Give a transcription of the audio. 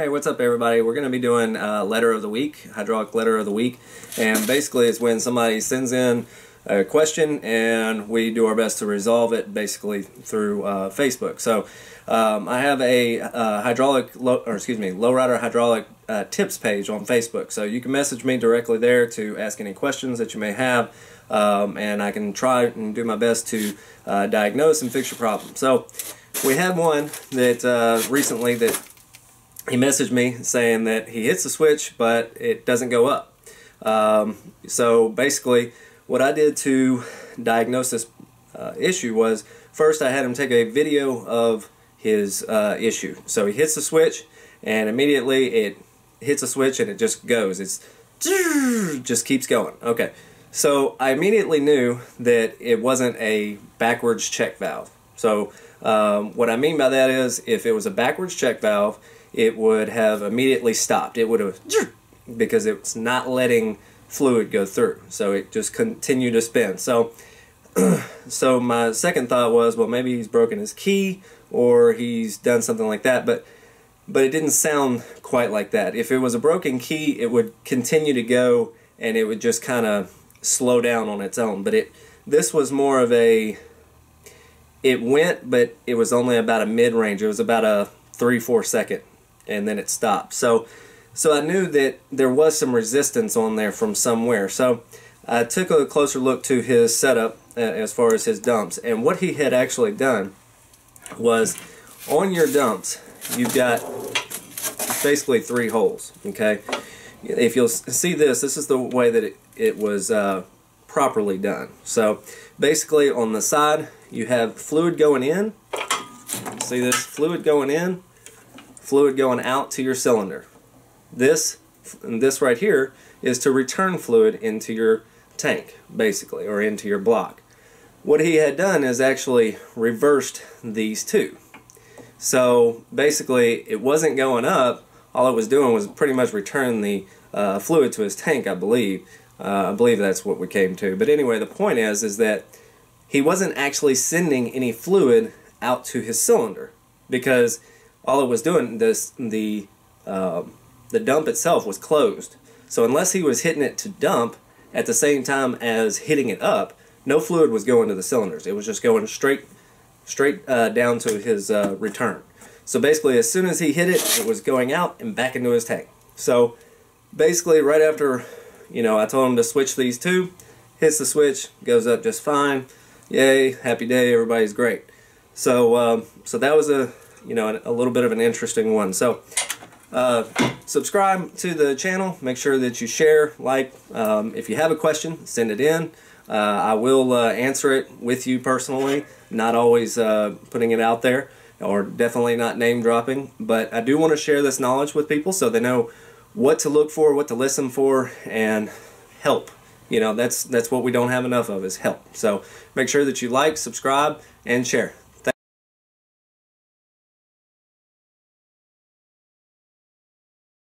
Hey, what's up everybody? We're going to be doing letter of the week, hydraulic letter of the week, and basically it's when somebody sends in a question and we do our best to resolve it basically through Facebook. So I have a Lowrider hydraulic tips page on Facebook, so you can message me directly there to ask any questions that you may have, and I can try and do my best to diagnose and fix your problem. So we had one that recently that he messaged me saying that he hits the switch but it doesn't go up. So basically what I did to diagnose this issue was first I had him take a video of his issue. So he hits the switch and immediately it hits a switch and it just goes. It's just keeps going. Okay, so I immediately knew that it wasn't a backwards check valve. So what I mean by that is if it was a backwards check valve, it would have immediately stopped. It would have, because it's not letting fluid go through. So it just continued to spin. So so my second thought was, well, maybe he's broken his key or he's done something like that, but it didn't sound quite like that. If it was a broken key, it would continue to go and it would just kind of slow down on its own. But this was more of a, it went, but it was only about a mid-range. It was about a 3-4 second, and then it stopped. So I knew that there was some resistance on there from somewhere. So I took a closer look to his setup as far as his dumps, and what he had actually done was on your dumps you've got basically 3 holes. Okay, if you'll see this is the way that it was properly done. So basically on the side you have fluid going in. See this? Fluid going in, fluid going out to your cylinder. This right here is to return fluid into your tank, basically, or into your block. What he had done is actually reversed these two. So basically it wasn't going up, all it was doing was pretty much return the fluid to his tank, I believe. I believe that's what we came to. But anyway, the point is that he wasn't actually sending any fluid out to his cylinder, because all it was doing, the dump itself was closed. So unless he was hitting it to dump at the same time as hitting it up, no fluid was going to the cylinders. It was just going straight down to his return. So basically as soon as he hit it, it was going out and back into his tank. So basically right after, I told him to switch these two, hits the switch, goes up just fine. Yay, happy day, everybody's great. So so that was a little bit of an interesting one. So subscribe to the channel, make sure that you share, like, if you have a question, send it in. I will answer it with you personally, not always putting it out there, or definitely not name dropping, but I do want to share this knowledge with people so they know what to look for, what to listen for, and help. That's what we don't have enough of, is help. So make sure that you like, subscribe, and share.